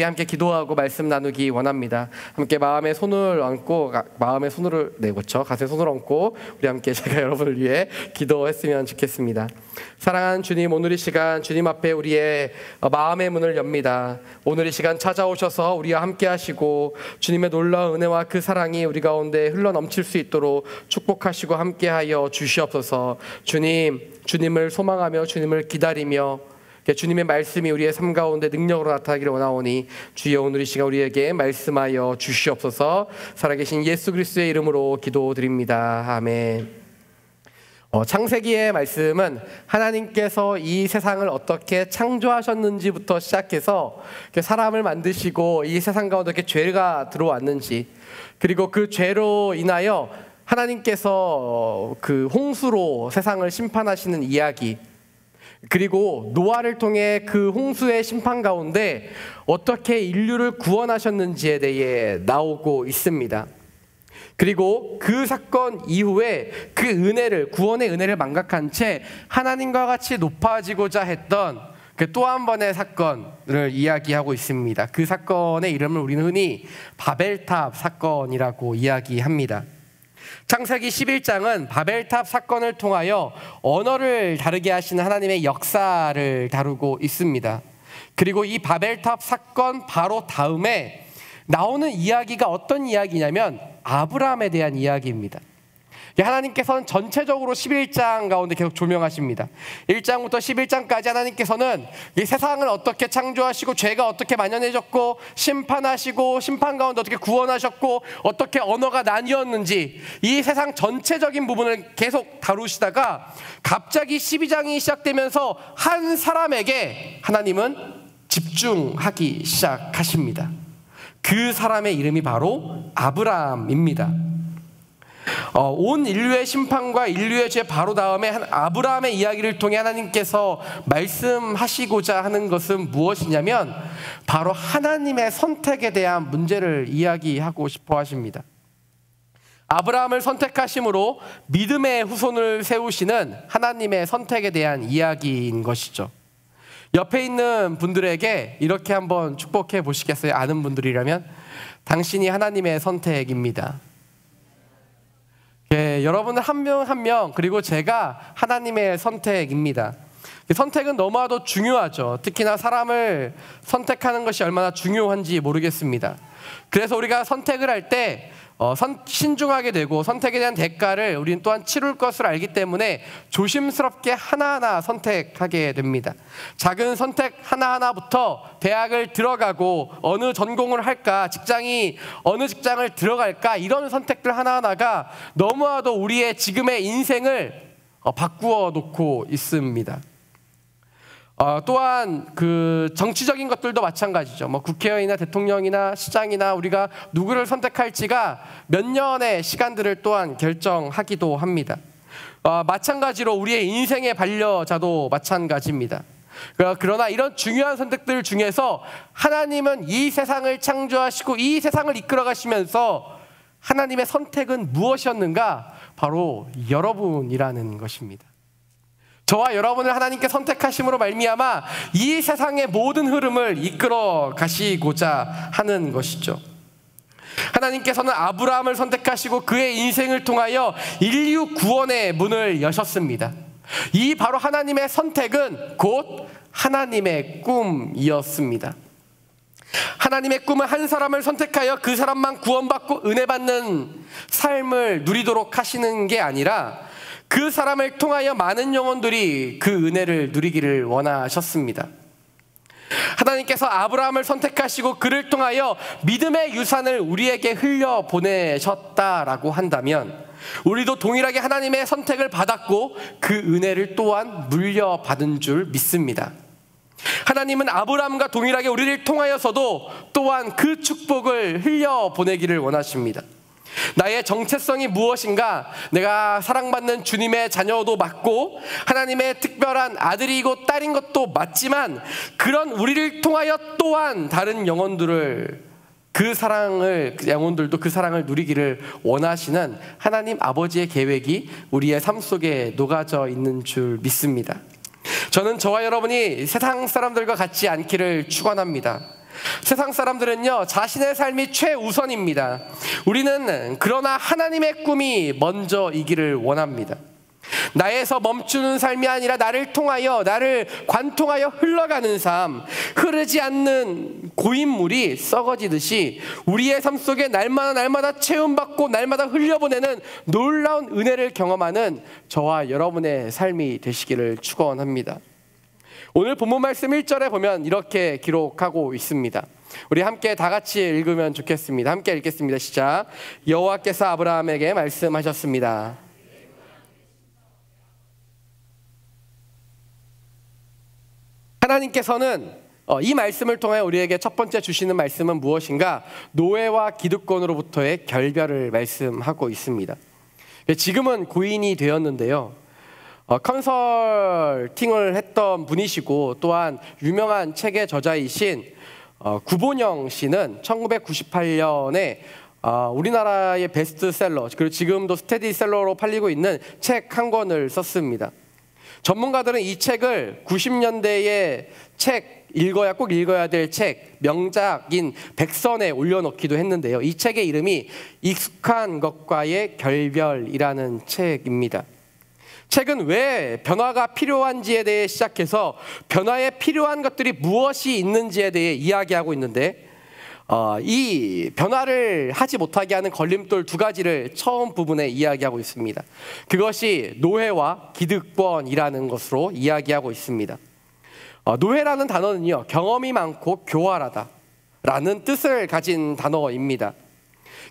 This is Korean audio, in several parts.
함께 기도하고 말씀 나누기 원합니다. 함께 마음에 손을 얹고 가슴에 손을 얹고 우리 함께 제가 여러분을 위해 기도했으면 좋겠습니다. 사랑하는 주님, 오늘 이 시간 주님 앞에 우리의 마음의 문을 엽니다. 오늘 이 시간 찾아오셔서 우리와 함께 하시고 주님의 놀라운 은혜와 그 사랑이 우리 가운데 흘러 넘칠 수 있도록 축복하시고 함께하여 주시옵소서. 주님을 소망하며 주님을 기다리며 주님의 말씀이 우리의 삶 가운데 능력으로 나타나기를 원하오니 주여 오늘 이 시간 우리에게 말씀하여 주시옵소서. 살아계신 예수 그리스도의 이름으로 기도드립니다. 아멘. 창세기의 말씀은 하나님께서 이 세상을 어떻게 창조하셨는지부터 시작해서 사람을 만드시고 이 세상 가운데 어떻게 죄가 들어왔는지, 그리고 그 죄로 인하여 하나님께서 그 홍수로 세상을 심판하시는 이야기, 그리고 노아를 통해 그 홍수의 심판 가운데 어떻게 인류를 구원하셨는지에 대해 나오고 있습니다. 그리고 그 사건 이후에 그 은혜를, 구원의 은혜를 망각한 채 하나님과 같이 높아지고자 했던 그 또 한 번의 사건을 이야기하고 있습니다. 그 사건의 이름을 우리는 흔히 바벨탑 사건이라고 이야기합니다. 창세기 11장은 바벨탑 사건을 통하여 언어를 다르게 하시는 하나님의 역사를 다루고 있습니다. 그리고 이 바벨탑 사건 바로 다음에 나오는 이야기가 어떤 이야기냐면 아브라함에 대한 이야기입니다. 하나님께서는 전체적으로 11장 가운데 계속 조명하십니다. 1장부터 11장까지 하나님께서는 이 세상을 어떻게 창조하시고 죄가 어떻게 만연해졌고 심판하시고 심판 가운데 어떻게 구원하셨고 어떻게 언어가 나뉘었는지 이 세상 전체적인 부분을 계속 다루시다가 갑자기 12장이 시작되면서 한 사람에게 하나님은 집중하기 시작하십니다. 그 사람의 이름이 바로 아브라함입니다. 온 인류의 심판과 인류의 죄 바로 다음에 아브라함의 이야기를 통해 하나님께서 말씀하시고자 하는 것은 무엇이냐면 바로 하나님의 선택에 대한 문제를 이야기하고 싶어 하십니다. 아브라함을 선택하심으로 믿음의 후손을 세우시는 하나님의 선택에 대한 이야기인 것이죠. 옆에 있는 분들에게 이렇게 한번 축복해 보시겠어요? 아는 분들이라면 당신이 하나님의 선택입니다. 여러분들 한 명 한 명, 그리고 제가 하나님의 선택입니다. 선택은 너무나도 중요하죠. 특히나 사람을 선택하는 것이 얼마나 중요한지 모르겠습니다. 그래서 우리가 선택을 할 때 신중하게 되고 선택에 대한 대가를 우리는 또한 치룰 것을 알기 때문에 조심스럽게 하나하나 선택하게 됩니다. 작은 선택 하나하나부터 대학을 들어가고 어느 전공을 할까, 어느 직장을 들어갈까, 이런 선택들 하나하나가 너무나도 우리의 지금의 인생을 바꾸어 놓고 있습니다. 또한 그 정치적인 것들도 마찬가지죠. 국회의원이나 대통령이나 시장이나 우리가 누구를 선택할지가 몇 년의 시간들을 또한 결정하기도 합니다. 마찬가지로 우리의 인생의 반려자도 마찬가지입니다. 그러나 이런 중요한 선택들 중에서 하나님은 이 세상을 창조하시고 이 세상을 이끌어 가시면서 하나님의 선택은 무엇이었는가? 바로 여러분이라는 것입니다. 저와 여러분을 하나님께 선택하심으로 말미암아 이 세상의 모든 흐름을 이끌어 가시고자 하는 것이죠. 하나님께서는 아브라함을 선택하시고 그의 인생을 통하여 인류 구원의 문을 여셨습니다. 이 바로 하나님의 선택은 곧 하나님의 꿈이었습니다. 하나님의 꿈은 한 사람을 선택하여 그 사람만 구원받고 은혜받는 삶을 누리도록 하시는 게 아니라 그 사람을 통하여 많은 영혼들이 그 은혜를 누리기를 원하셨습니다. 하나님께서 아브라함을 선택하시고 그를 통하여 믿음의 유산을 우리에게 흘려보내셨다라고 한다면 우리도 동일하게 하나님의 선택을 받았고 그 은혜를 또한 물려받은 줄 믿습니다. 하나님은 아브라함과 동일하게 우리를 통하여서도 또한 그 축복을 흘려보내기를 원하십니다. 나의 정체성이 무엇인가? 내가 사랑받는 주님의 자녀도 맞고 하나님의 특별한 아들이고 딸인 것도 맞지만 그런 우리를 통하여 또한 다른 영혼들도 그 사랑을 누리기를 원하시는 하나님 아버지의 계획이 우리의 삶 속에 녹아져 있는 줄 믿습니다. 저는 저와 여러분이 세상 사람들과 같지 않기를 축원합니다. 세상 사람들은요, 자신의 삶이 최우선입니다. 우리는 그러나 하나님의 꿈이 먼저이기를 원합니다. 나에서 멈추는 삶이 아니라 나를 통하여, 나를 관통하여 흘러가는 삶, 흐르지 않는 고인물이 썩어지듯이 우리의 삶 속에 날마다 체험받고 날마다 흘려보내는 놀라운 은혜를 경험하는 저와 여러분의 삶이 되시기를 축원합니다. 오늘 본문 말씀 1절에 보면 이렇게 기록하고 있습니다. 우리 함께 다 같이 읽으면 좋겠습니다. 함께 읽겠습니다. 시작. 여호와께서 아브라함에게 말씀하셨습니다. 하나님께서는 이 말씀을 통해 우리에게 첫 번째 주시는 말씀은 무엇인가? 노예와 기득권으로부터의 결별을 말씀하고 있습니다. 지금은 고인이 되었는데요, 컨설팅을 했던 분이시고 또한 유명한 책의 저자이신 구본영 씨는 1998년에 우리나라의 베스트셀러, 그리고 지금도 스테디셀러로 팔리고 있는 책 한 권을 썼습니다. 전문가들은 이 책을 90년대의 책, 꼭 읽어야 될 책, 명작인 백선에 올려놓기도 했는데요, 이 책의 이름이 익숙한 것과의 결별이라는 책입니다. 책은 왜 변화가 필요한지에 대해 시작해서 변화에 필요한 것들이 무엇이 있는지에 대해 이야기하고 있는데, 이 변화를 하지 못하게 하는 걸림돌 두 가지를 처음 부분에 이야기하고 있습니다. 그것이 노예와 기득권이라는 것으로 이야기하고 있습니다. 노예라는 단어는요, 경험이 많고 교활하다라는 뜻을 가진 단어입니다.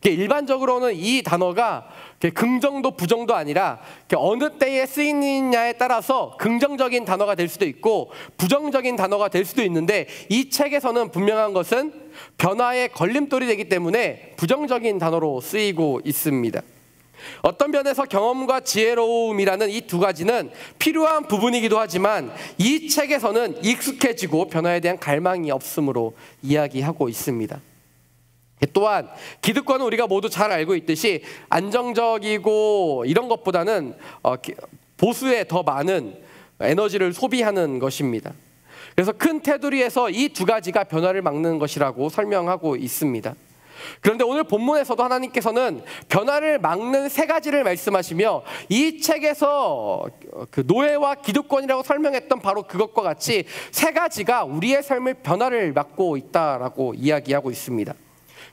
일반적으로는 이 단어가 긍정도 부정도 아니라 어느 때에 쓰이느냐에 따라서 긍정적인 단어가 될 수도 있고 부정적인 단어가 될 수도 있는데, 이 책에서는 분명한 것은 변화의 걸림돌이 되기 때문에 부정적인 단어로 쓰이고 있습니다. 어떤 면에서 경험과 지혜로움이라는 이 두 가지는 필요한 부분이기도 하지만 이 책에서는 익숙해지고 변화에 대한 갈망이 없으므로 이야기하고 있습니다. 또한 기득권은 우리가 모두 잘 알고 있듯이 안정적이고 이런 것보다는 보수에 더 많은 에너지를 소비하는 것입니다. 그래서 큰 테두리에서 이 두 가지가 변화를 막는 것이라고 설명하고 있습니다. 그런데 오늘 본문에서도 하나님께서는 변화를 막는 세 가지를 말씀하시며, 이 책에서 그 노예와 기득권이라고 설명했던 바로 그것과 같이 세 가지가 우리의 삶의 변화를 막고 있다라고 이야기하고 있습니다.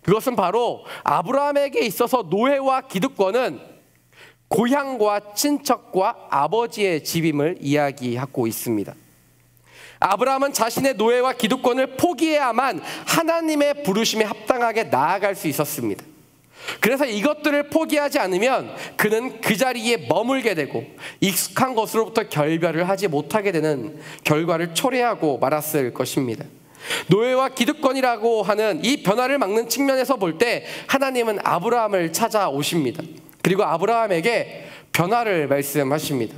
그것은 바로 아브라함에게 있어서 노예와 기득권은 고향과 친척과 아버지의 집임을 이야기하고 있습니다. 아브라함은 자신의 노예와 기득권을 포기해야만 하나님의 부르심에 합당하게 나아갈 수 있었습니다. 그래서 이것들을 포기하지 않으면 그는 그 자리에 머물게 되고 익숙한 것으로부터 결별을 하지 못하게 되는 결과를 초래하고 말았을 것입니다. 노예와 기득권이라고 하는 이 변화를 막는 측면에서 볼 때 하나님은 아브라함을 찾아오십니다. 그리고 아브라함에게 변화를 말씀하십니다.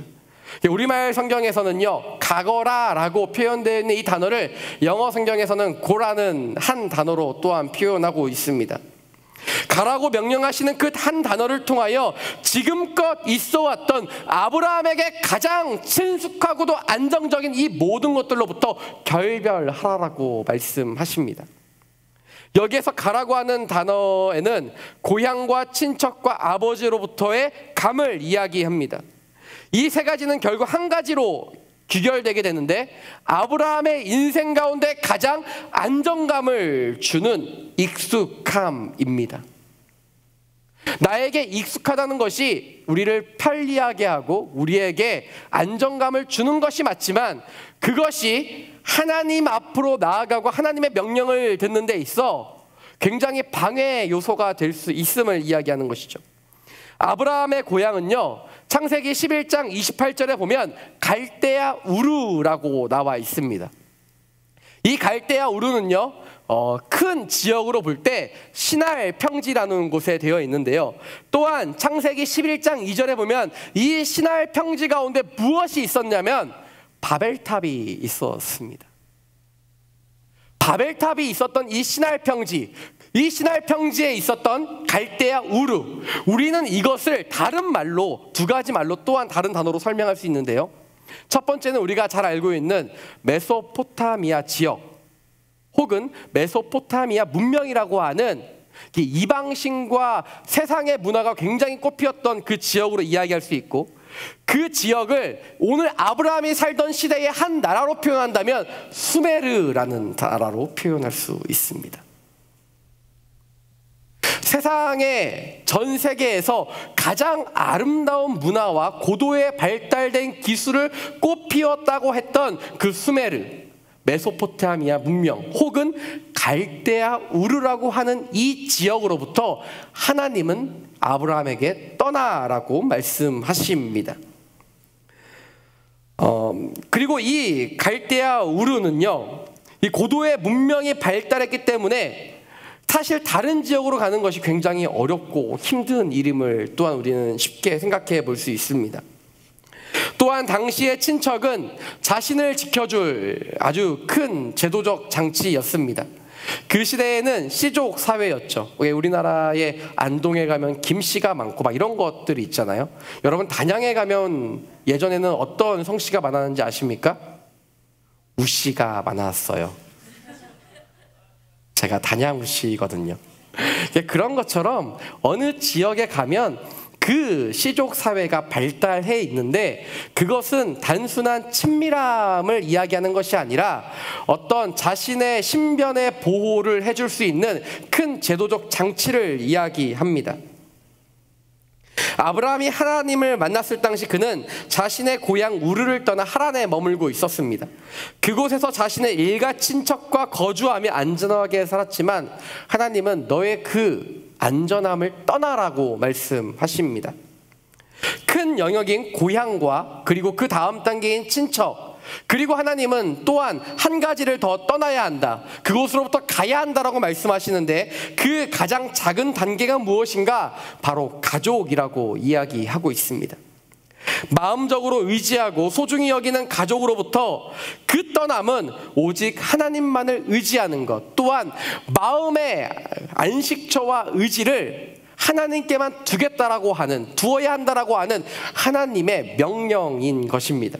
우리말 성경에서는요, 가거라라고 표현되어 있는 이 단어를 영어 성경에서는 고라는 한 단어로 또한 표현하고 있습니다. 가라고 명령하시는 그 한 단어를 통하여 지금껏 있어왔던 아브라함에게 가장 친숙하고도 안정적인 이 모든 것들로부터 결별하라고 말씀하십니다. 여기에서 가라고 하는 단어에는 고향과 친척과 아버지로부터의 감을 이야기합니다. 이 세 가지는 결국 한 가지로 귀결되게 되는데, 아브라함의 인생 가운데 가장 안정감을 주는 익숙함입니다. 나에게 익숙하다는 것이 우리를 편리하게 하고 우리에게 안정감을 주는 것이 맞지만, 그것이 하나님 앞으로 나아가고 하나님의 명령을 듣는 데 있어 굉장히 방해 요소가 될 수 있음을 이야기하는 것이죠. 아브라함의 고향은요, 창세기 11장 28절에 보면 갈대아 우르라고 나와 있습니다. 이 갈대아 우르는요, 큰 지역으로 볼 때 시날 평지라는 곳에 되어 있는데요, 또한 창세기 11장 2절에 보면 이 시날 평지 가운데 무엇이 있었냐면 바벨탑이 있었습니다. 바벨탑이 있었던 이 시날 평지, 이 시날 평지에 있었던 갈대아 우르, 우리는 이것을 다른 말로, 두 가지 말로 또한 다른 단어로 설명할 수 있는데요, 첫 번째는 우리가 잘 알고 있는 메소포타미아 지역, 혹은 메소포타미아 문명이라고 하는 이방신과 세상의 문화가 굉장히 꽃피었던 그 지역으로 이야기할 수 있고, 그 지역을 오늘 아브라함이 살던 시대의 한 나라로 표현한다면 수메르라는 나라로 표현할 수 있습니다. 세상의 전 세계에서 가장 아름다운 문화와 고도의 발달된 기술을 꽃피웠다고 했던 그 수메르, 메소포타미아 문명 혹은 갈대아 우르라고 하는 이 지역으로부터 하나님은 아브라함에게 떠나라고 말씀하십니다. 그리고 이 갈대아 우르는요, 이 고도의 문명이 발달했기 때문에 사실 다른 지역으로 가는 것이 굉장히 어렵고 힘든 일임을 또한 우리는 쉽게 생각해 볼 수 있습니다. 또한 당시의 친척은 자신을 지켜줄 아주 큰 제도적 장치였습니다. 그 시대에는 씨족 사회였죠. 우리나라의 안동에 가면 김씨가 많고 막 이런 것들이 있잖아요. 여러분 단양에 가면 예전에는 어떤 성씨가 많았는지 아십니까? 우씨가 많았어요. 제가 단양 우씨거든요. 그런 것처럼 어느 지역에 가면 그 씨족 사회가 발달해 있는데, 그것은 단순한 친밀함을 이야기하는 것이 아니라 어떤 자신의 신변의 보호를 해줄 수 있는 큰 제도적 장치를 이야기합니다. 아브라함이 하나님을 만났을 당시 그는 자신의 고향 우르를 떠나 하란에 머물고 있었습니다. 그곳에서 자신의 일가 친척과 거주하며 안전하게 살았지만 하나님은 너의 그 안전함을 떠나라고 말씀하십니다. 큰 영역인 고향과 그리고 그 다음 단계인 친척, 그리고 하나님은 또한 한 가지를 더 떠나야 한다, 그곳으로부터 가야 한다라고 말씀하시는데, 그 가장 작은 단계가 무엇인가? 바로 가족이라고 이야기하고 있습니다. 마음적으로 의지하고 소중히 여기는 가족으로부터 그 떠남은 오직 하나님만을 의지하는 것, 또한 마음의 안식처와 의지를 하나님께만 두어야 한다라고 하는 하나님의 명령인 것입니다.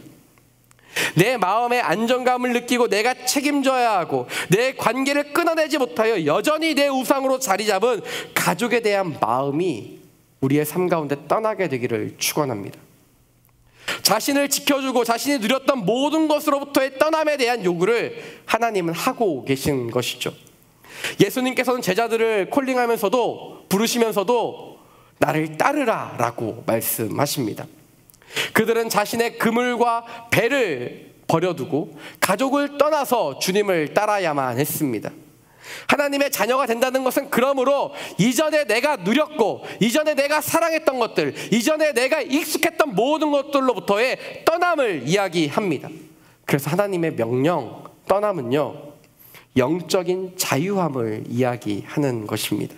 내 마음의 안정감을 느끼고 내가 책임져야 하고 내 관계를 끊어내지 못하여 여전히 내 우상으로 자리 잡은 가족에 대한 마음이 우리의 삶 가운데 떠나게 되기를 축원합니다. 자신을 지켜주고 자신이 누렸던 모든 것으로부터의 떠남에 대한 요구를 하나님은 하고 계신 것이죠. 예수님께서는 제자들을 콜링하면서도, 부르시면서도 나를 따르라 라고 말씀하십니다. 그들은 자신의 그물과 배를 버려두고 가족을 떠나서 주님을 따라야만 했습니다. 하나님의 자녀가 된다는 것은 그러므로 이전에 내가 누렸고 이전에 내가 사랑했던 것들, 이전에 내가 익숙했던 모든 것들로부터의 떠남을 이야기합니다. 그래서 하나님의 명령, 떠남은요, 영적인 자유함을 이야기하는 것입니다.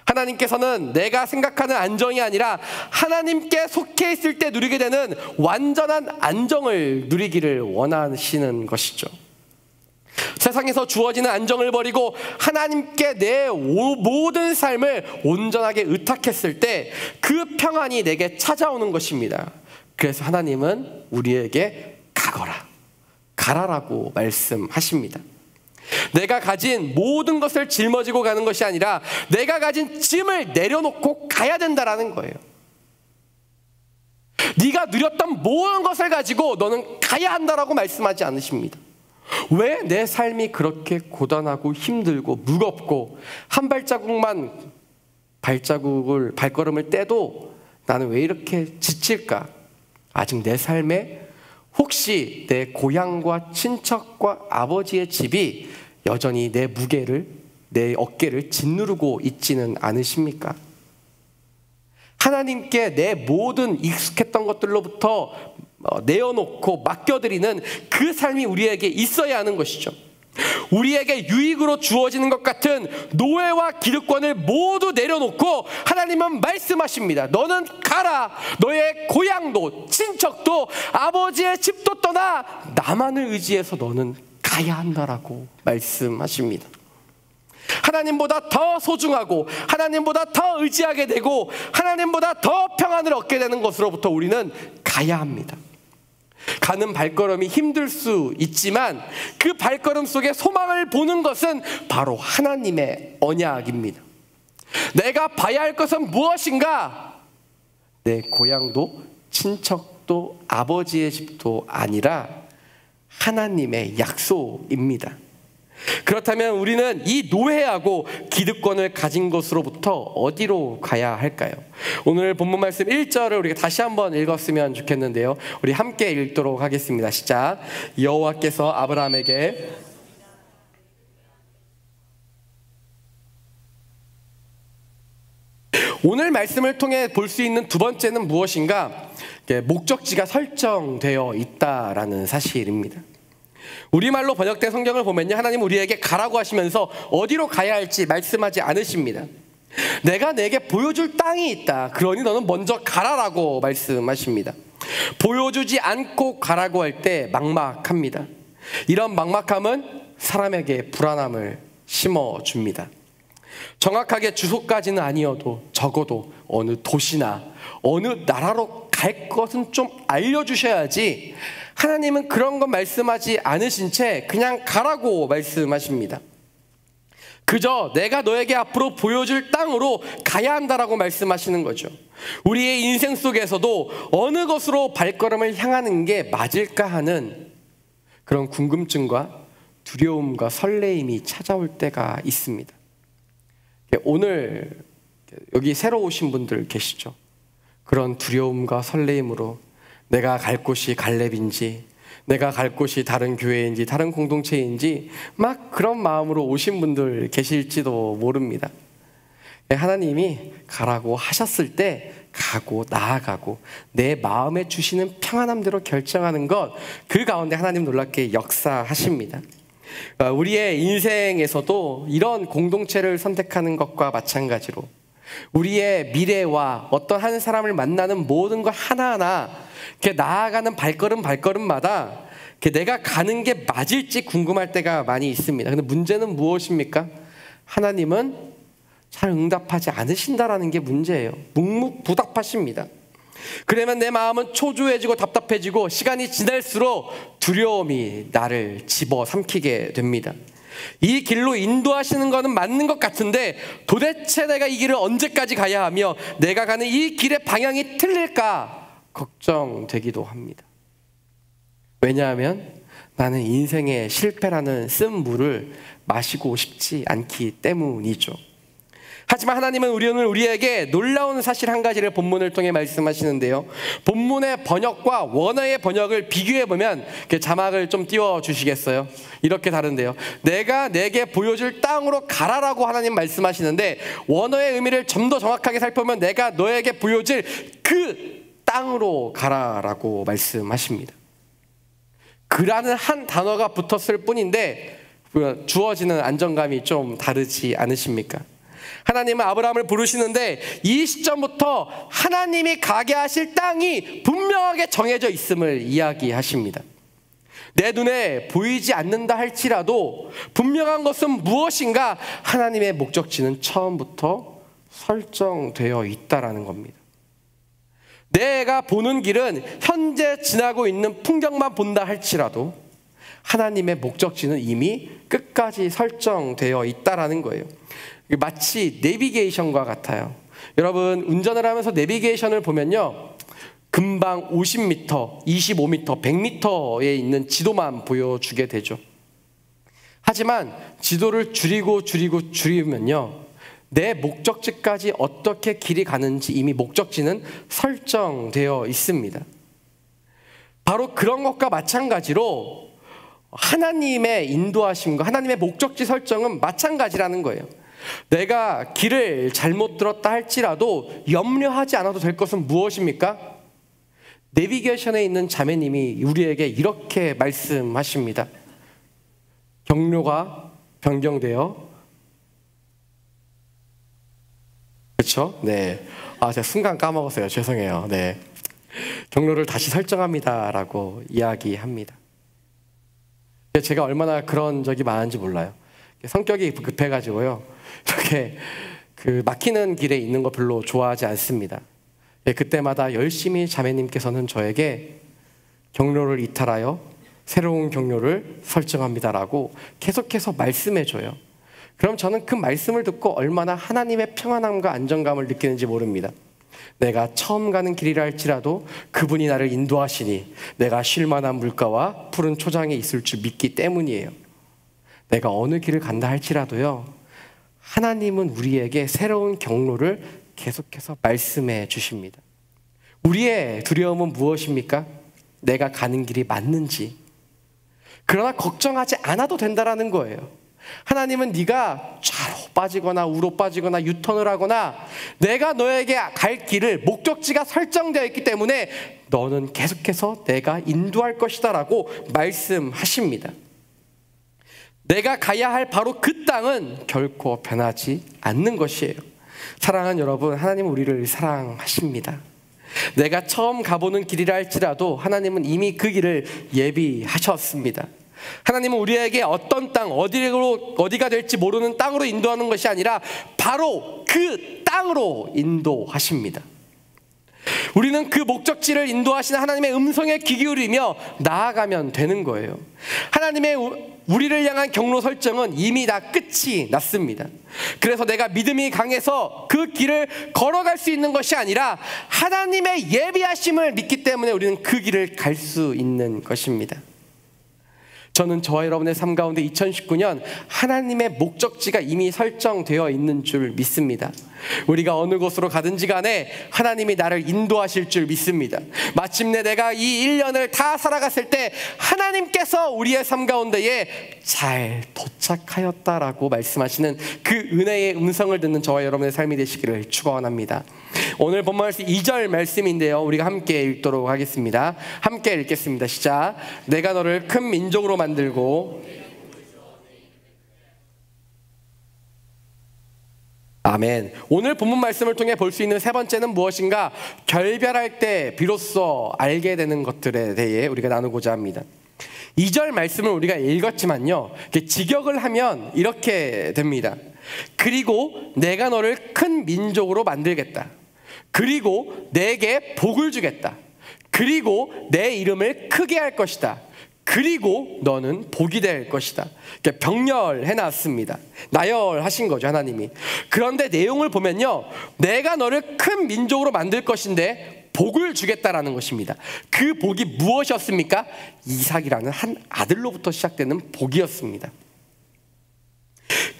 하나님께서는 내가 생각하는 안정이 아니라 하나님께 속해 있을 때 누리게 되는 완전한 안정을 누리기를 원하시는 것이죠. 세상에서 주어지는 안정을 버리고 하나님께 내 모든 삶을 온전하게 의탁했을 때 그 평안이 내게 찾아오는 것입니다. 그래서 하나님은 우리에게 가라라고 말씀하십니다. 내가 가진 모든 것을 짊어지고 가는 것이 아니라 내가 가진 짐을 내려놓고 가야 된다라는 거예요. 네가 누렸던 모든 것을 가지고 너는 가야 한다라고 말씀하지 않으십니다. 왜 내 삶이 그렇게 고단하고 힘들고 무겁고 한 발걸음을 떼도 나는 왜 이렇게 지칠까? 아직 내 삶에 혹시 내 고향과 친척과 아버지의 집이 여전히 내 무게를, 내 어깨를 짓누르고 있지는 않으십니까? 하나님께 내 모든 익숙했던 것들로부터 내어놓고 맡겨드리는 그 삶이 우리에게 있어야 하는 것이죠. 우리에게 유익으로 주어지는 것 같은 노예와 기득권을 모두 내려놓고 하나님은 말씀하십니다. 너는 가라. 너의 고향도 친척도 아버지의 집도 떠나 나만을 의지해서 너는 가야 한다라고 말씀하십니다. 하나님보다 더 소중하고 하나님보다 더 의지하게 되고 하나님보다 더 평안을 얻게 되는 것으로부터 우리는 가야 합니다. 가는 발걸음이 힘들 수 있지만 그 발걸음 속에 소망을 보는 것은 바로 하나님의 언약입니다. 내가 봐야 할 것은 무엇인가? 내 고향도 친척도 아버지의 집도 아니라 하나님의 약속입니다. 그렇다면 우리는 이 노예하고 기득권을 가진 것으로부터 어디로 가야 할까요? 오늘 본문 말씀 1절을 우리가 다시 한번 읽었으면 좋겠는데요. 우리 함께 읽도록 하겠습니다. 시작. 여호와께서 아브라함에게 오늘 말씀을 통해 볼 수 있는 두 번째는 무엇인가? 목적지가 설정되어 있다라는 사실입니다. 우리말로 번역된 성경을 보면요, 하나님 우리에게 가라고 하시면서 어디로 가야 할지 말씀하지 않으십니다. 내가 내게 보여줄 땅이 있다, 그러니 너는 먼저 가라라고 말씀하십니다. 보여주지 않고 가라고 할 때 막막합니다. 이런 막막함은 사람에게 불안함을 심어줍니다. 정확하게 주소까지는 아니어도 적어도 어느 도시나 어느 나라로 갈 것은 좀 알려주셔야지, 하나님은 그런 것 말씀하지 않으신 채 그냥 가라고 말씀하십니다. 그저 내가 너에게 앞으로 보여줄 땅으로 가야 한다라고 말씀하시는 거죠. 우리의 인생 속에서도 어느 것으로 발걸음을 향하는 게 맞을까 하는 그런 궁금증과 두려움과 설레임이 찾아올 때가 있습니다. 오늘 여기 새로 오신 분들 계시죠? 그런 두려움과 설레임으로 내가 갈 곳이 갈렙인지, 내가 갈 곳이 다른 교회인지 다른 공동체인지 막 그런 마음으로 오신 분들 계실지도 모릅니다. 하나님이 가라고 하셨을 때 가고 나아가고 내 마음에 주시는 평안함대로 결정하는 것, 그 가운데 하나님 놀랍게 역사하십니다. 우리의 인생에서도 이런 공동체를 선택하는 것과 마찬가지로 우리의 미래와 어떤 한 사람을 만나는 모든 것 하나하나 이렇게 나아가는 발걸음마다 내가 가는 게 맞을지 궁금할 때가 많이 있습니다. 근데 문제는 무엇입니까? 하나님은 잘 응답하지 않으신다라는 게 문제예요. 묵묵부답하십니다. 그러면 내 마음은 초조해지고 답답해지고 시간이 지날수록 두려움이 나를 집어삼키게 됩니다. 이 길로 인도하시는 것은 맞는 것 같은데 도대체 내가 이 길을 언제까지 가야 하며 내가 가는 이 길의 방향이 틀릴까 걱정되기도 합니다. 왜냐하면 나는 인생의 실패라는 쓴 물을 마시고 싶지 않기 때문이죠. 하지만 하나님은 우리에게 놀라운 사실 한 가지를 본문을 통해 말씀하시는데요. 본문의 번역과 원어의 번역을 비교해보면 자막을 좀 띄워주시겠어요? 이렇게 다른데요. 내가 내게 보여줄 땅으로 가라라고 하나님 말씀하시는데, 원어의 의미를 좀 더 정확하게 살펴보면 내가 너에게 보여줄 그 땅으로 가라라고 말씀하십니다. 그라는 한 단어가 붙었을 뿐인데 주어지는 안정감이 좀 다르지 않으십니까? 하나님은 아브라함을 부르시는데 이 시점부터 하나님이 가게 하실 땅이 분명하게 정해져 있음을 이야기하십니다. 내 눈에 보이지 않는다 할지라도 분명한 것은 무엇인가? 하나님의 목적지는 처음부터 설정되어 있다라는 겁니다. 내가 보는 길은 현재 지나고 있는 풍경만 본다 할지라도 하나님의 목적지는 이미 끝까지 설정되어 있다라는 거예요. 마치 내비게이션과 같아요. 여러분, 운전을 하면서 내비게이션을 보면요, 금방 50m, 25m, 100m에 있는 지도만 보여주게 되죠. 하지만 지도를 줄이면요, 내 목적지까지 어떻게 길이 가는지 이미 목적지는 설정되어 있습니다. 바로 그런 것과 마찬가지로 하나님의 인도하심과 하나님의 목적지 설정은 마찬가지라는 거예요. 내가 길을 잘못 들었다 할지라도 염려하지 않아도 될 것은 무엇입니까? 내비게이션에 있는 자매님이 우리에게 이렇게 말씀하십니다. 경로가 변경되어, 그렇죠? 네. 제가 순간 까먹었어요. 죄송해요. 네. 경로를 다시 설정합니다라고 이야기합니다. 제가 얼마나 그런 적이 많은지 몰라요. 성격이 급해가지고요, 이렇게 막히는 길에 있는 거 별로 좋아하지 않습니다. 그때마다 열심히 자매님께서는 저에게 경로를 이탈하여 새로운 경로를 설정합니다라고 계속해서 말씀해줘요. 그럼 저는 그 말씀을 듣고 얼마나 하나님의 평안함과 안정감을 느끼는지 모릅니다. 내가 처음 가는 길이라 할지라도 그분이 나를 인도하시니 내가 쉴 만한 물가와 푸른 초장에 있을 줄 믿기 때문이에요. 내가 어느 길을 간다 할지라도요, 하나님은 우리에게 새로운 경로를 계속해서 말씀해 주십니다. 우리의 두려움은 무엇입니까? 내가 가는 길이 맞는지. 그러나 걱정하지 않아도 된다라는 거예요. 하나님은 네가 좌로 빠지거나 우로 빠지거나 유턴을 하거나 내가 너에게 갈 길을 목적지가 설정되어 있기 때문에 너는 계속해서 내가 인도할 것이다 라고 말씀하십니다. 내가 가야 할 바로 그 땅은 결코 변하지 않는 것이에요. 사랑하는 여러분, 하나님은 우리를 사랑하십니다. 내가 처음 가보는 길이라 할지라도 하나님은 이미 그 길을 예비하셨습니다. 하나님은 우리에게 어떤 땅, 어디가 될지 모르는 땅으로 인도하는 것이 아니라 바로 그 땅으로 인도하십니다. 우리는 그 목적지를 인도하시는 하나님의 음성에 귀 기울이며 나아가면 되는 거예요. 하나님의 우리를 향한 경로 설정은 이미 다 끝이 났습니다. 그래서 내가 믿음이 강해서 그 길을 걸어갈 수 있는 것이 아니라 하나님의 예비하심을 믿기 때문에 우리는 그 길을 갈 수 있는 것입니다. 저는 저와 여러분의 삶 가운데 2019년 하나님의 목적지가 이미 설정되어 있는 줄 믿습니다. 우리가 어느 곳으로 가든지 간에 하나님이 나를 인도하실 줄 믿습니다. 마침내 내가 이 1년을 다 살아갔을 때 하나님께서 우리의 삶 가운데에 잘 도착하였다라고 말씀하시는 그 은혜의 음성을 듣는 저와 여러분의 삶이 되시기를 축원합니다. 오늘 본문 말씀 2절 말씀인데요, 우리가 함께 읽도록 하겠습니다. 함께 읽겠습니다. 시작. 내가 너를 큰 민족으로 만들고 아멘. 오늘 본문 말씀을 통해 볼 수 있는 세 번째는 무엇인가? 결별할 때 비로소 알게 되는 것들에 대해 우리가 나누고자 합니다. 2절 말씀을 우리가 읽었지만요, 직역을 하면 이렇게 됩니다. 그리고 내가 너를 큰 민족으로 만들겠다. 그리고 내게 복을 주겠다. 그리고 내 이름을 크게 할 것이다. 그리고 너는 복이 될 것이다. 병렬해 놨습니다. 나열하신 거죠, 하나님이. 그런데 내용을 보면요, 내가 너를 큰 민족으로 만들 것인데 복을 주겠다라는 것입니다. 그 복이 무엇이었습니까? 이삭이라는 한 아들로부터 시작되는 복이었습니다.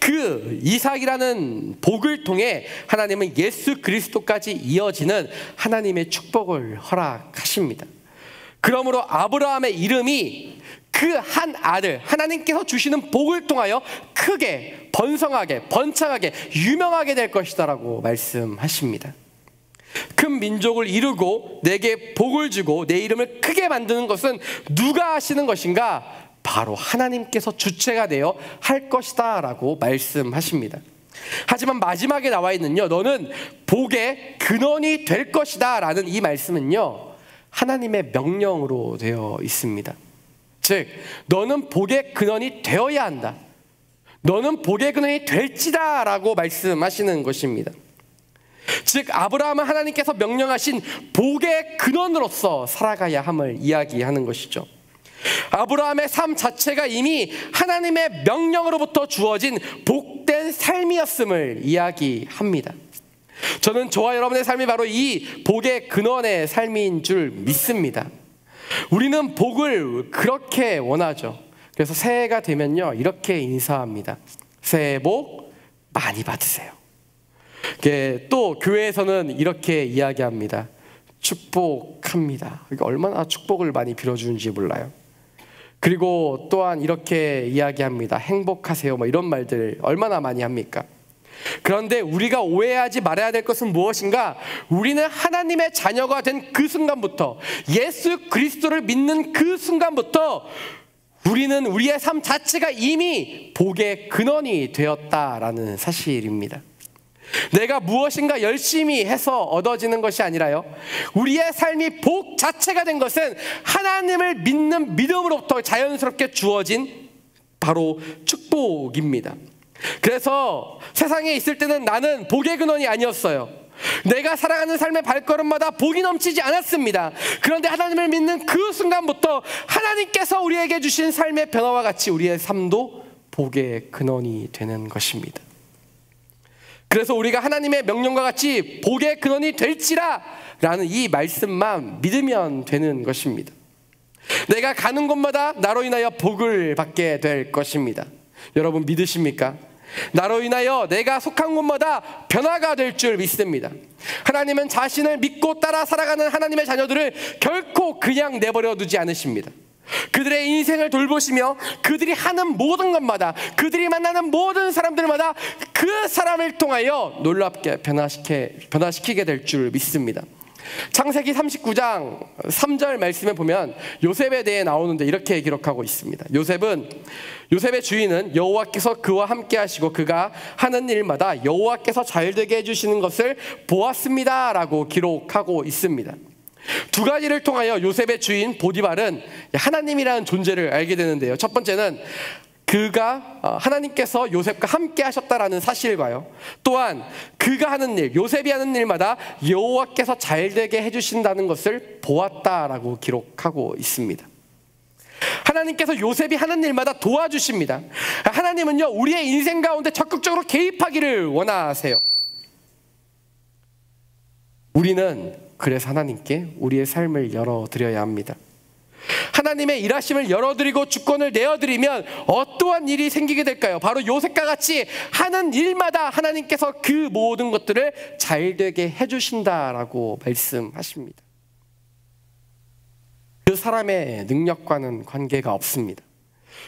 그 이삭이라는 복을 통해 하나님은 예수 그리스도까지 이어지는 하나님의 축복을 허락하십니다. 그러므로 아브라함의 이름이 그 한 아들, 하나님께서 주시는 복을 통하여 크게 번성하게 번창하게 유명하게 될 것이다 라고 말씀하십니다. 큰 민족을 이루고 내게 복을 주고 내 이름을 크게 만드는 것은 누가 하시는 것인가? 바로 하나님께서 주체가 되어 할 것이다 라고 말씀하십니다. 하지만 마지막에 나와 있는요, 너는 복의 근원이 될 것이다 라는 이 말씀은요, 하나님의 명령으로 되어 있습니다. 즉, 너는 복의 근원이 되어야 한다. 너는 복의 근원이 될지다 라고 말씀하시는 것입니다. 즉, 아브라함은 하나님께서 명령하신 복의 근원으로서 살아가야 함을 이야기하는 것이죠. 아브라함의 삶 자체가 이미 하나님의 명령으로부터 주어진 복된 삶이었음을 이야기합니다. 저는 저와 여러분의 삶이 바로 이 복의 근원의 삶인 줄 믿습니다. 우리는 복을 그렇게 원하죠. 그래서 새해가 되면요, 이렇게 인사합니다. 새해 복 많이 받으세요. 또 교회에서는 이렇게 이야기합니다. 축복합니다. 얼마나 축복을 많이 빌어주는지 몰라요. 그리고 또한 이렇게 이야기합니다. 행복하세요. 이런 말들 얼마나 많이 합니까? 그런데 우리가 오해하지 말아야 될 것은 무엇인가? 우리는 하나님의 자녀가 된 그 순간부터, 예수 그리스도를 믿는 그 순간부터 우리는 우리의 삶 자체가 이미 복의 근원이 되었다라는 사실입니다. 내가 무엇인가 열심히 해서 얻어지는 것이 아니라요, 우리의 삶이 복 자체가 된 것은 하나님을 믿는 믿음으로부터 자연스럽게 주어진 바로 축복입니다. 그래서 세상에 있을 때는 나는 복의 근원이 아니었어요. 내가 살아가는 삶의 발걸음마다 복이 넘치지 않았습니다. 그런데 하나님을 믿는 그 순간부터 하나님께서 우리에게 주신 삶의 변화와 같이 우리의 삶도 복의 근원이 되는 것입니다. 그래서 우리가 하나님의 명령과 같이 복의 근원이 될지라 라는 이 말씀만 믿으면 되는 것입니다. 내가 가는 곳마다 나로 인하여 복을 받게 될 것입니다. 여러분 믿으십니까? 나로 인하여 내가 속한 곳마다 변화가 될 줄 믿습니다. 하나님은 자신을 믿고 따라 살아가는 하나님의 자녀들을 결코 그냥 내버려 두지 않으십니다. 그들의 인생을 돌보시며 그들이 하는 모든 것마다, 그들이 만나는 모든 사람들마다 그 사람을 통하여 놀랍게 변화시키게 될 줄 믿습니다. 창세기 39장 3절 말씀에 보면 요셉에 대해 나오는데 이렇게 기록하고 있습니다. 요셉의 주인은 여호와께서 그와 함께 하시고 그가 하는 일마다 여호와께서 잘되게 해주시는 것을 보았습니다 라고 기록하고 있습니다. 두 가지를 통하여 요셉의 주인 보디발은 하나님이라는 존재를 알게 되는데요. 첫 번째는 하나님께서 요셉과 함께 하셨다라는 사실과요, 또한 그가 하는 일, 요셉이 하는 일마다 여호와께서 잘되게 해주신다는 것을 보았다라고 기록하고 있습니다. 하나님께서 요셉이 하는 일마다 도와주십니다. 하나님은요, 우리의 인생 가운데 적극적으로 개입하기를 원하세요. 우리는 그래서 하나님께 우리의 삶을 열어드려야 합니다. 하나님의 일하심을 열어드리고 주권을 내어드리면 어떠한 일이 생기게 될까요? 바로 요셉과 같이 하는 일마다 하나님께서 그 모든 것들을 잘되게 해주신다라고 말씀하십니다. 그 사람의 능력과는 관계가 없습니다.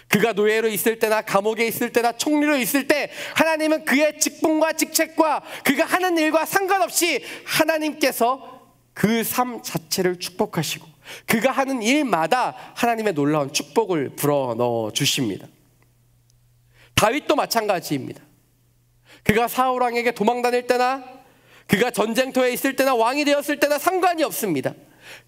그가 노예로 있을 때나 감옥에 있을 때나 총리로 있을 때 하나님은 그의 직분과 직책과 그가 하는 일과 상관없이 하나님께서 그 삶 자체를 축복하시고 그가 하는 일마다 하나님의 놀라운 축복을 불어넣어 주십니다. 다윗도 마찬가지입니다. 그가 사울 왕에게 도망다닐 때나 그가 전쟁터에 있을 때나 왕이 되었을 때나 상관이 없습니다.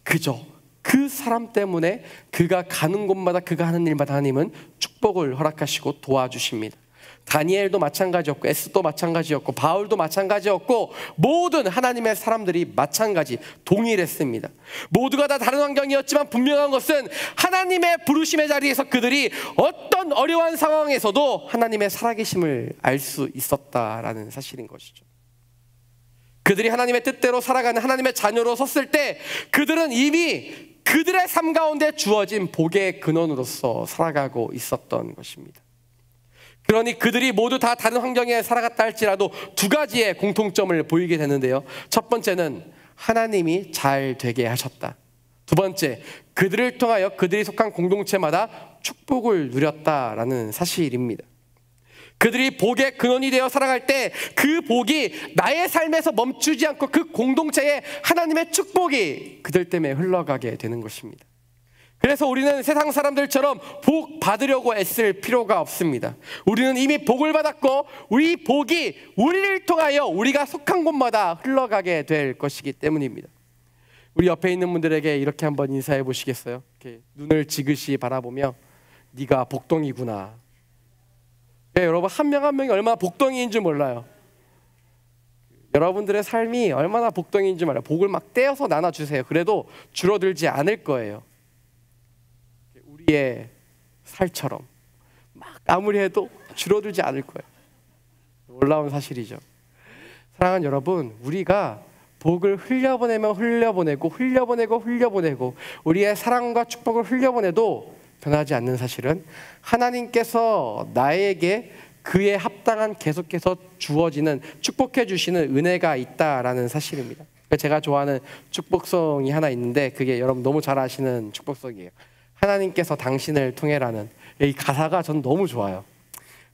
그저 그 사람 때문에 그가 가는 곳마다 그가 하는 일마다 하나님은 축복을 허락하시고 도와주십니다. 다니엘도 마찬가지였고 에스도 마찬가지였고 바울도 마찬가지였고 모든 하나님의 사람들이 마찬가지 동일했습니다. 모두가 다 다른 환경이었지만 분명한 것은 하나님의 부르심의 자리에서 그들이 어떤 어려운 상황에서도 하나님의 살아계심을 알 수 있었다라는 사실인 것이죠. 그들이 하나님의 뜻대로 살아가는 하나님의 자녀로 섰을 때 그들은 이미 그들의 삶 가운데 주어진 복의 근원으로서 살아가고 있었던 것입니다. 그러니 그들이 모두 다 다른 환경에 살아갔다 할지라도 두 가지의 공통점을 보이게 되는데요. 첫 번째는 하나님이 잘 되게 하셨다. 두 번째, 그들을 통하여 그들이 속한 공동체마다 축복을 누렸다라는 사실입니다. 그들이 복의 근원이 되어 살아갈 때 그 복이 나의 삶에서 멈추지 않고 그 공동체에 하나님의 축복이 그들 때문에 흘러가게 되는 것입니다. 그래서 우리는 세상 사람들처럼 복 받으려고 애쓸 필요가 없습니다. 우리는 이미 복을 받았고 우리 복이 우리를 통하여 우리가 속한 곳마다 흘러가게 될 것이기 때문입니다. 우리 옆에 있는 분들에게 이렇게 한번 인사해 보시겠어요? 이렇게 눈을 지그시 바라보며 네가 복덩이구나. 네, 여러분 한 명 한 명이 얼마나 복덩이인 줄 몰라요. 여러분들의 삶이 얼마나 복덩이인 줄 몰라요. 복을 막 떼어서 나눠주세요. 그래도 줄어들지 않을 거예요. 우리의 살처럼 막 아무리 해도 줄어들지 않을 거예요. 놀라운 사실이죠. 사랑하는 여러분, 우리가 복을 흘려보내면 흘려보내고 우리의 사랑과 축복을 흘려보내도 변하지 않는 사실은 하나님께서 나에게 그에 합당한 계속해서 주어지는 축복해 주시는 은혜가 있다라는 사실입니다. 제가 좋아하는 축복성이 하나 있는데 그게 여러분 너무 잘 아시는 축복성이에요. 하나님께서 당신을 통해라는 이 가사가 전 너무 좋아요.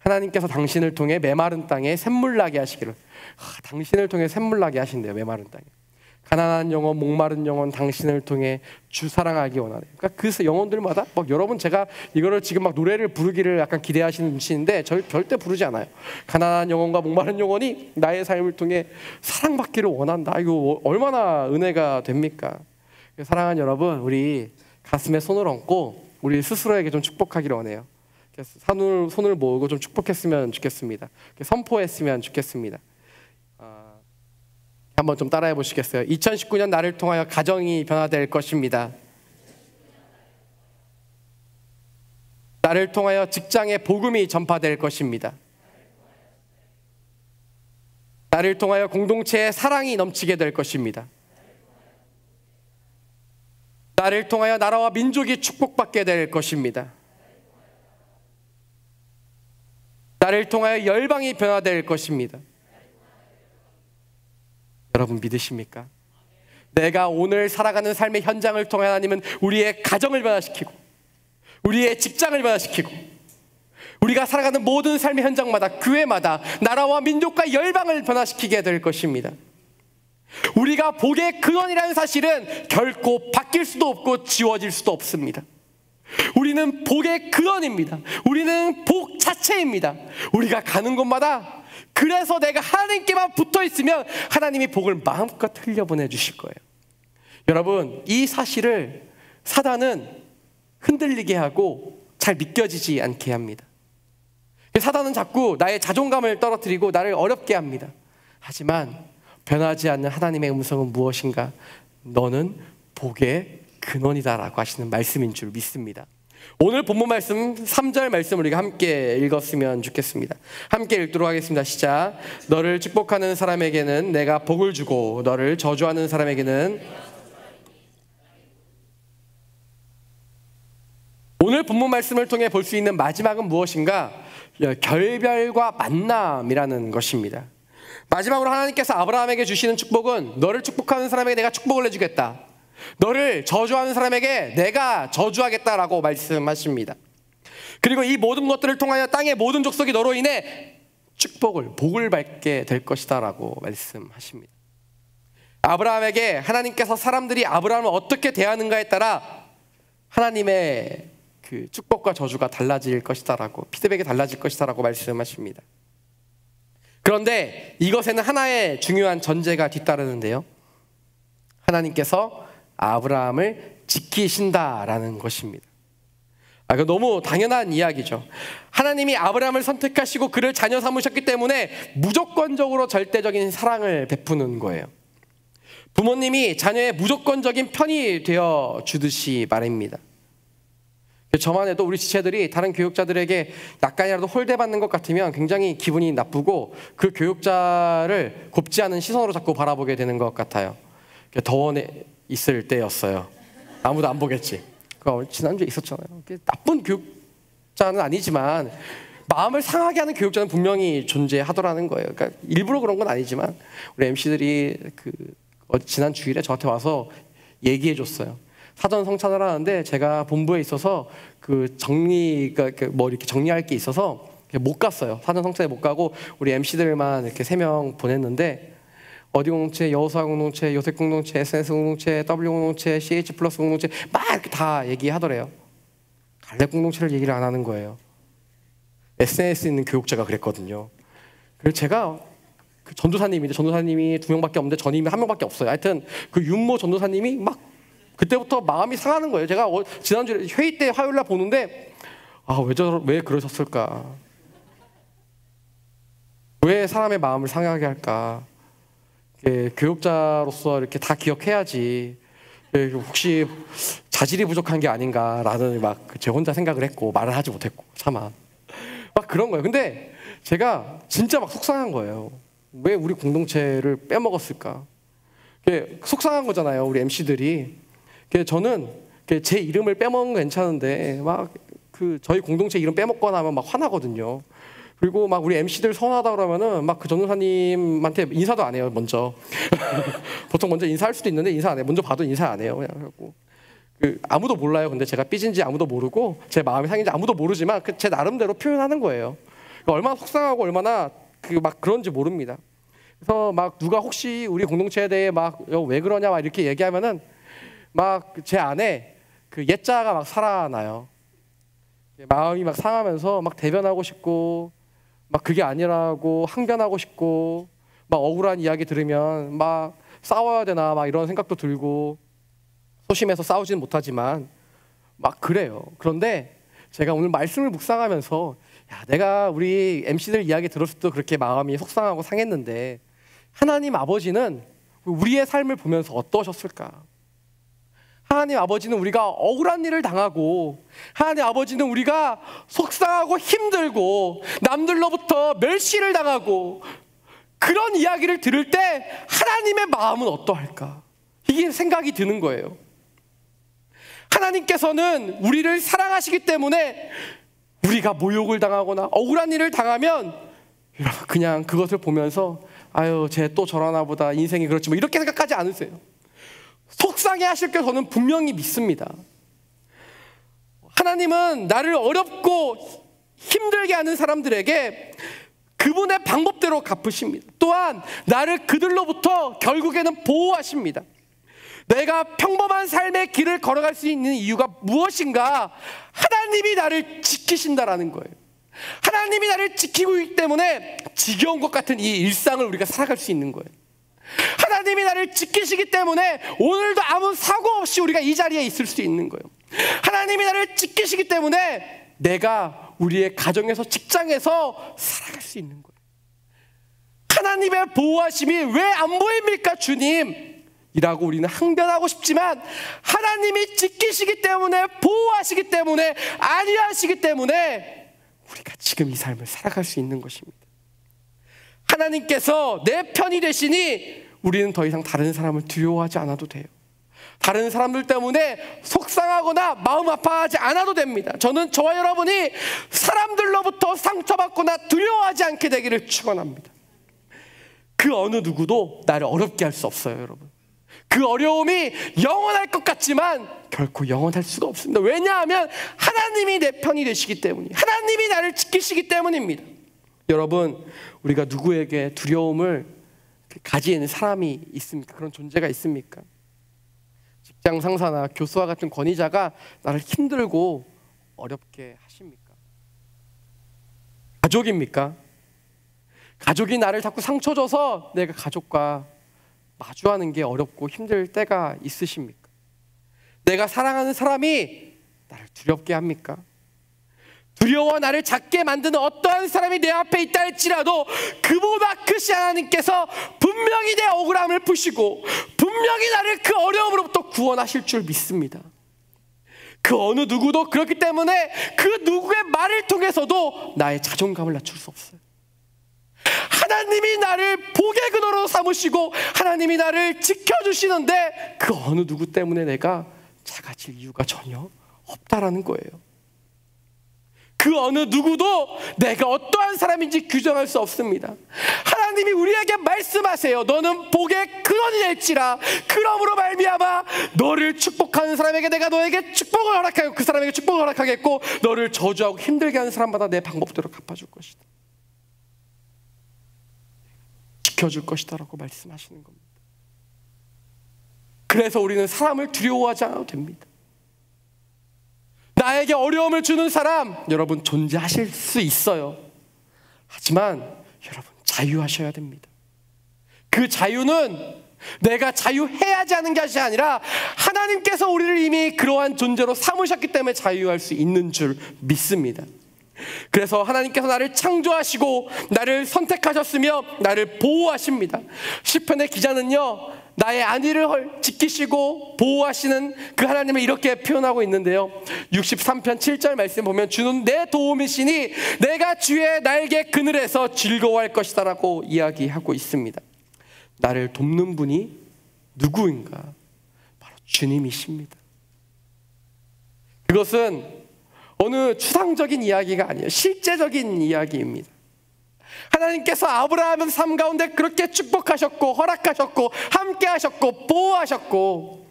하나님께서 당신을 통해 메마른 땅에 샘물 나게 하시기를. 당신을 통해 샘물 나게 하신대요. 메마른 땅에. 가난한 영혼, 목마른 영혼 당신을 통해 주 사랑하기 원하네. 그러니까 그 영혼들마다 막 여러분 제가 이거를 지금 막 노래를 부르기를 약간 기대하시는 눈치인데 절대 부르지 않아요. 가난한 영혼과 목마른 영혼이 나의 삶을 통해 사랑받기를 원한다. 이거 얼마나 은혜가 됩니까? 사랑하는 여러분, 우리 가슴에 손을 얹고 우리 스스로에게 좀 축복하기를 원해요. 손을 모으고 좀 축복했으면 좋겠습니다. 선포했으면 좋겠습니다. 한번 좀 따라해 보시겠어요? 2019년 나를 통하여 가정이 변화될 것입니다. 나를 통하여 직장에 복음이 전파될 것입니다. 나를 통하여 공동체에 사랑이 넘치게 될 것입니다. 나를 통하여 나라와 민족이 축복받게 될 것입니다. 나를 통하여 열방이 변화될 것입니다. 여러분 믿으십니까? 내가 오늘 살아가는 삶의 현장을 통해 하나님은 우리의 가정을 변화시키고 우리의 직장을 변화시키고 우리가 살아가는 모든 삶의 현장마다 교회마다 나라와 민족과 열방을 변화시키게 될 것입니다. 우리가 복의 근원이라는 사실은 결코 바뀔 수도 없고 지워질 수도 없습니다. 우리는 복의 근원입니다. 우리는 복 자체입니다. 우리가 가는 곳마다 그래서 내가 하나님께만 붙어 있으면 하나님이 복을 마음껏 흘려보내 주실 거예요. 여러분, 이 사실을 사단은 흔들리게 하고 잘 믿겨지지 않게 합니다. 사단은 자꾸 나의 자존감을 떨어뜨리고 나를 어렵게 합니다. 하지만 변하지 않는 하나님의 음성은 무엇인가? 너는 복의 근원이다라고 하시는 말씀인 줄 믿습니다. 오늘 본문 말씀 3절 말씀을 우리가 함께 읽었으면 좋겠습니다. 함께 읽도록 하겠습니다. 시작. 너를 축복하는 사람에게는 내가 복을 주고 너를 저주하는 사람에게는. 오늘 본문 말씀을 통해 볼 수 있는 마지막은 무엇인가? 결별과 만남이라는 것입니다. 마지막으로 하나님께서 아브라함에게 주시는 축복은 너를 축복하는 사람에게 내가 축복을 해주겠다, 너를 저주하는 사람에게 내가 저주하겠다라고 말씀하십니다. 그리고 이 모든 것들을 통하여 땅의 모든 족속이 너로 인해 축복을, 복을 받게 될 것이다 라고 말씀하십니다. 아브라함에게 하나님께서 사람들이 아브라함을 어떻게 대하는가에 따라 하나님의 그 축복과 저주가 달라질 것이다 라고, 피드백이 달라질 것이다 라고 말씀하십니다. 그런데 이것에는 하나의 중요한 전제가 뒤따르는데요, 하나님께서 아브라함을 지키신다라는 것입니다. 이거 너무 당연한 이야기죠. 하나님이 아브라함을 선택하시고 그를 자녀 삼으셨기 때문에 무조건적으로 절대적인 사랑을 베푸는 거예요. 부모님이 자녀의 무조건적인 편이 되어 주듯이 말입니다. 저만 해도 우리 지체들이 다른 교육자들에게 약간이라도 홀대받는 것 같으면 굉장히 기분이 나쁘고 그 교육자를 곱지 않은 시선으로 자꾸 바라보게 되는 것 같아요. 더원에 있을 때였어요. 아무도 안 보겠지. 지난주에 있었잖아요. 나쁜 교육자는 아니지만 마음을 상하게 하는 교육자는 분명히 존재하더라는 거예요. 그러니까 일부러 그런 건 아니지만 우리 MC들이 지난 주일에 저한테 와서 얘기해 줬어요. 사전 성찬을 하는데 제가 본부에 있어서 정리가 이렇게 정리할 게 있어서 못 갔어요. 사전 성찬에 못 가고 우리 MC들만 이렇게 3명 보냈는데, 어디 공동체, 여호수아 공동체, 요셉 공동체, SNS 공동체, W 공동체, CH 플러스 공동체 막 이렇게 다 얘기하더래요. 갈렙 공동체를 얘기를 안 하는 거예요. SNS 있는 교육자가 그랬거든요. 그래서 제가 전도사님인데, 전도사님이 2명밖에 없는데 전임이 1명밖에 없어요. 하여튼 윤모 전도사님이 막 그때부터 마음이 상하는 거예요. 제가 지난주에 회의 때 화요일날 보는데 왜 그러셨을까? 왜 사람의 마음을 상하게 할까? 교육자로서 이렇게 다 기억해야지. 혹시 자질이 부족한 게 아닌가라는 제 혼자 생각을 했고 말을 하지 못했고 차마 그런 거예요. 근데 제가 진짜 속상한 거예요. 왜 우리 공동체를 빼먹었을까? 속상한 거잖아요, 우리 MC들이. 저는 제 이름을 빼먹은 건 괜찮은데 저희 공동체 이름 빼먹거나 하면 화나거든요. 그리고 우리 MC들 서운하다 그러면은 그 전도사님한테 인사도 안 해요, 먼저. 보통 먼저 인사할 수도 있는데 인사 안 해요. 먼저 봐도 인사 안 해요. 그냥 아무도 몰라요. 근데 제가 삐진지 아무도 모르고 제 마음이 상인지 아무도 모르지만 제 나름대로 표현하는 거예요. 얼마나 속상하고 얼마나 그런지 모릅니다. 그래서 누가 혹시 우리 공동체에 대해 왜 그러냐 이렇게 얘기하면은 제 안에 옛자가 살아나요. 마음이 상하면서 대변하고 싶고 그게 아니라고 항변하고 싶고 억울한 이야기 들으면 싸워야 되나 이런 생각도 들고 소심해서 싸우지는 못하지만 그래요. 그런데 제가 오늘 말씀을 묵상하면서 내가 우리 MC들 이야기 들었을 때 그렇게 마음이 속상하고 상했는데 하나님 아버지는 우리의 삶을 보면서 어떠셨을까? 하나님 아버지는 우리가 억울한 일을 당하고, 하나님 아버지는 우리가 속상하고 힘들고 남들로부터 멸시를 당하고 그런 이야기를 들을 때 하나님의 마음은 어떠할까? 이게 생각이 드는 거예요. 하나님께서는 우리를 사랑하시기 때문에 우리가 모욕을 당하거나 억울한 일을 당하면 그냥 그것을 보면서 아유, 쟤 또 저러나 보다, 인생이 그렇지 뭐 이렇게 생각하지 않으세요. 속상해 하실 게 저는 분명히 믿습니다. 하나님은 나를 어렵고 힘들게 하는 사람들에게 그분의 방법대로 갚으십니다. 또한 나를 그들로부터 결국에는 보호하십니다. 내가 평범한 삶의 길을 걸어갈 수 있는 이유가 무엇인가? 하나님이 나를 지키신다라는 거예요. 하나님이 나를 지키고 있기 때문에 지겨운 것 같은 이 일상을 우리가 살아갈 수 있는 거예요. 하나님이 나를 지키시기 때문에 오늘도 아무 사고 없이 우리가 이 자리에 있을 수 있는 거예요. 하나님이 나를 지키시기 때문에 내가 우리의 가정에서, 직장에서 살아갈 수 있는 거예요. 하나님의 보호하심이 왜 안 보입니까, 주님? 이라고 우리는 항변하고 싶지만 하나님이 지키시기 때문에, 보호하시기 때문에, 안위하시기 때문에 우리가 지금 이 삶을 살아갈 수 있는 것입니다. 하나님께서 내 편이 되시니 우리는 더 이상 다른 사람을 두려워하지 않아도 돼요. 다른 사람들 때문에 속상하거나 마음 아파하지 않아도 됩니다. 저는 저와 여러분이 사람들로부터 상처받거나 두려워하지 않게 되기를 축원합니다. 그 어느 누구도 나를 어렵게 할 수 없어요, 여러분. 그 어려움이 영원할 것 같지만 결코 영원할 수가 없습니다. 왜냐하면 하나님이 내 편이 되시기 때문이에요. 하나님이 나를 지키시기 때문입니다. 여러분, 우리가 누구에게 두려움을 가지는 사람이 있습니까? 그런 존재가 있습니까? 직장 상사나 교수와 같은 권위자가 나를 힘들고 어렵게 하십니까? 가족입니까? 가족이 나를 자꾸 상처 줘서 내가 가족과 마주하는 게 어렵고 힘들 때가 있으십니까? 내가 사랑하는 사람이 나를 두렵게 합니까? 두려워 나를 작게 만드는 어떠한 사람이 내 앞에 있다 할지라도 그보다 크신 하나님께서 분명히 내 억울함을 푸시고 분명히 나를 그 어려움으로부터 구원하실 줄 믿습니다. 그 어느 누구도 그렇기 때문에 그 누구의 말을 통해서도 나의 자존감을 낮출 수 없어요. 하나님이 나를 복의 근원으로 삼으시고 하나님이 나를 지켜주시는데 그 어느 누구 때문에 내가 작아질 이유가 전혀 없다라는 거예요. 그 어느 누구도 내가 어떠한 사람인지 규정할 수 없습니다. 하나님이 우리에게 말씀하세요. 너는 복의 근원이 될지라. 그러므로 말미암아 너를 축복하는 사람에게 내가 너에게 축복을 허락하고 그 사람에게 축복을 허락하겠고 너를 저주하고 힘들게 하는 사람마다 내 방법대로 갚아줄 것이다. 지켜줄 것이다 라고 말씀하시는 겁니다. 그래서 우리는 사람을 두려워하지 않아도 됩니다. 나에게 어려움을 주는 사람 여러분 존재하실 수 있어요. 하지만 여러분 자유하셔야 됩니다. 그 자유는 내가 자유해야지 하는 것이 아니라 하나님께서 우리를 이미 그러한 존재로 삼으셨기 때문에 자유할 수 있는 줄 믿습니다. 그래서 하나님께서 나를 창조하시고 나를 선택하셨으며 나를 보호하십니다. 시편의 기자는요 나의 안위를 지키시고 보호하시는 그 하나님을 이렇게 표현하고 있는데요 63편 7절 말씀 보면 주는 내 도움이시니 내가 주의 날개 그늘에서 즐거워할 것이다 라고 이야기하고 있습니다. 나를 돕는 분이 누구인가? 바로 주님이십니다. 그것은 어느 추상적인 이야기가 아니에요. 실제적인 이야기입니다. 하나님께서 아브라함의 삶 가운데 그렇게 축복하셨고 허락하셨고 함께하셨고 보호하셨고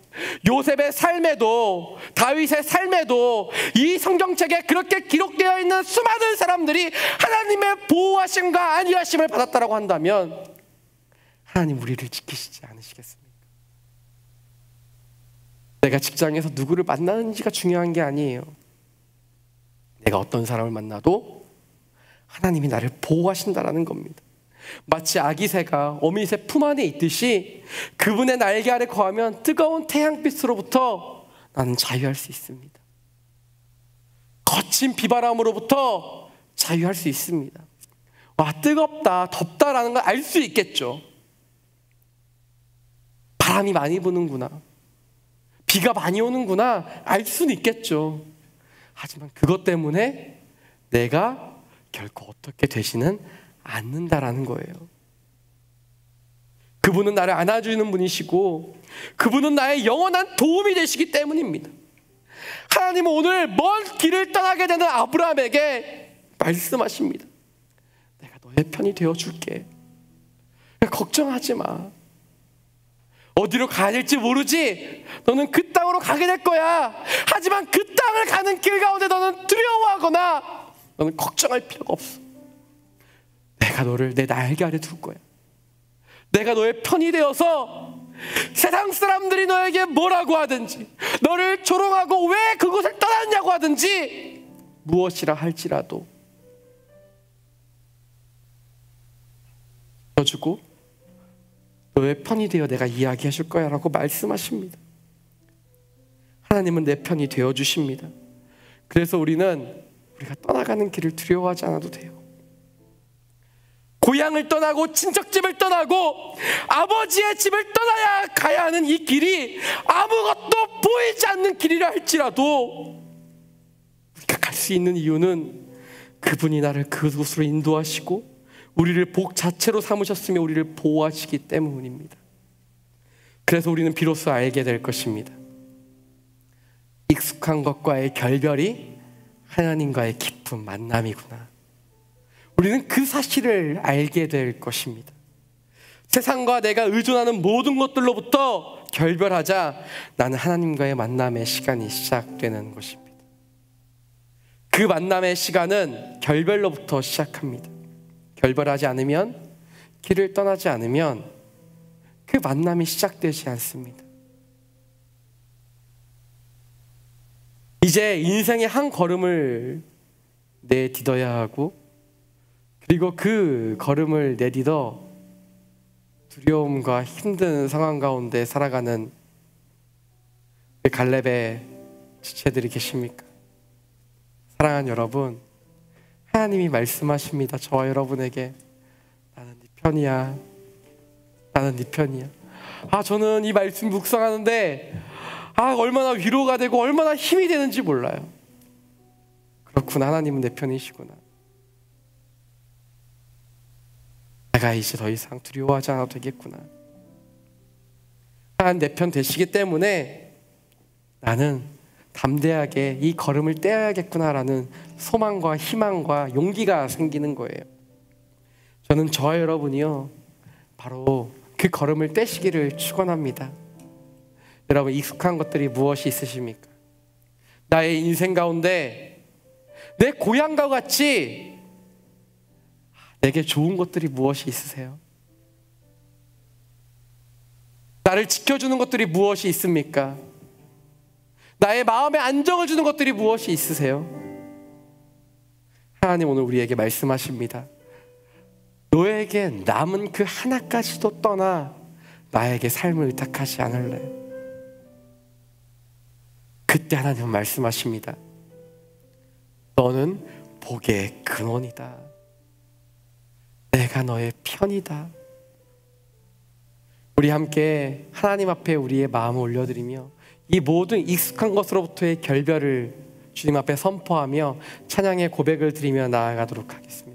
요셉의 삶에도 다윗의 삶에도 이 성경책에 그렇게 기록되어 있는 수많은 사람들이 하나님의 보호하심과 안위하심을 받았다고 한다면 하나님 우리를 지키시지 않으시겠습니까? 내가 직장에서 누구를 만나는지가 중요한 게 아니에요. 내가 어떤 사람을 만나도 하나님이 나를 보호하신다라는 겁니다. 마치 아기 새가 어미새 품 안에 있듯이 그분의 날개 아래 거하면 뜨거운 태양빛으로부터 나는 자유할 수 있습니다. 거친 비바람으로부터 자유할 수 있습니다. 와 뜨겁다 덥다라는 걸 알 수 있겠죠. 바람이 많이 부는구나, 비가 많이 오는구나 알 수는 있겠죠. 하지만 그것 때문에 내가 결코 어떻게 되지는 않는다라는 거예요. 그분은 나를 안아주는 분이시고 그분은 나의 영원한 도움이 되시기 때문입니다. 하나님은 오늘 먼 길을 떠나게 되는 아브라함에게 말씀하십니다. 내가 너의 편이 되어줄게. 걱정하지 마. 어디로 가야 될지 모르지. 너는 그 땅으로 가게 될 거야. 하지만 그 땅을 가는 길 가운데 너는 두려워하거나 너는 걱정할 필요가 없어. 내가 너를 내 날개 아래 둘 거야. 내가 너의 편이 되어서 세상 사람들이 너에게 뭐라고 하든지, 너를 조롱하고 왜 그곳을 떠났냐고 하든지, 무엇이라 할지라도 주고 너의 편이 되어 내가 이야기해 줄 거야 라고 말씀하십니다. 하나님은 내 편이 되어 주십니다. 그래서 우리가 떠나가는 길을 두려워하지 않아도 돼요. 고향을 떠나고 친척집을 떠나고 아버지의 집을 떠나야 가야 하는 이 길이 아무것도 보이지 않는 길이라 할지라도 우리가 갈 수 있는 이유는 그분이 나를 그곳으로 인도하시고 우리를 복 자체로 삼으셨으며 우리를 보호하시기 때문입니다. 그래서 우리는 비로소 알게 될 것입니다. 익숙한 것과의 결별이 하나님과의 깊은 만남이구나. 우리는 그 사실을 알게 될 것입니다. 세상과 내가 의존하는 모든 것들로부터 결별하자 나는 하나님과의 만남의 시간이 시작되는 것입니다. 그 만남의 시간은 결별로부터 시작합니다. 결별하지 않으면, 길을 떠나지 않으면 그 만남이 시작되지 않습니다. 이제 인생의 한 걸음을 내딛어야 하고, 그리고 그 걸음을 내딛어 두려움과 힘든 상황 가운데 살아가는 갈렙의 지체들이 계십니까? 사랑하는 여러분, 하나님이 말씀하십니다. 저와 여러분에게 나는 네 편이야. 나는 네 편이야. 저는 이 말씀 묵상하는데 얼마나 위로가 되고 얼마나 힘이 되는지 몰라요. 그렇구나, 하나님은 내 편이시구나. 내가 이제 더 이상 두려워하지 않아도 되겠구나. 하나님 내 편 되시기 때문에 나는 담대하게 이 걸음을 떼어야겠구나라는 소망과 희망과 용기가 생기는 거예요. 저는 저와 여러분이요, 바로 그 걸음을 떼시기를 축원합니다. 여러분, 익숙한 것들이 무엇이 있으십니까? 나의 인생 가운데 내 고향과 같이 내게 좋은 것들이 무엇이 있으세요? 나를 지켜주는 것들이 무엇이 있습니까? 나의 마음에 안정을 주는 것들이 무엇이 있으세요? 하나님 오늘 우리에게 말씀하십니다. 너에게 남은 그 하나까지도 떠나 나에게 삶을 의탁하지 않을래. 그때 하나님은 말씀하십니다. 너는 복의 근원이다. 내가 너의 편이다. 우리 함께 하나님 앞에 우리의 마음을 올려드리며 이 모든 익숙한 것으로부터의 결별을 주님 앞에 선포하며 찬양의 고백을 드리며 나아가도록 하겠습니다.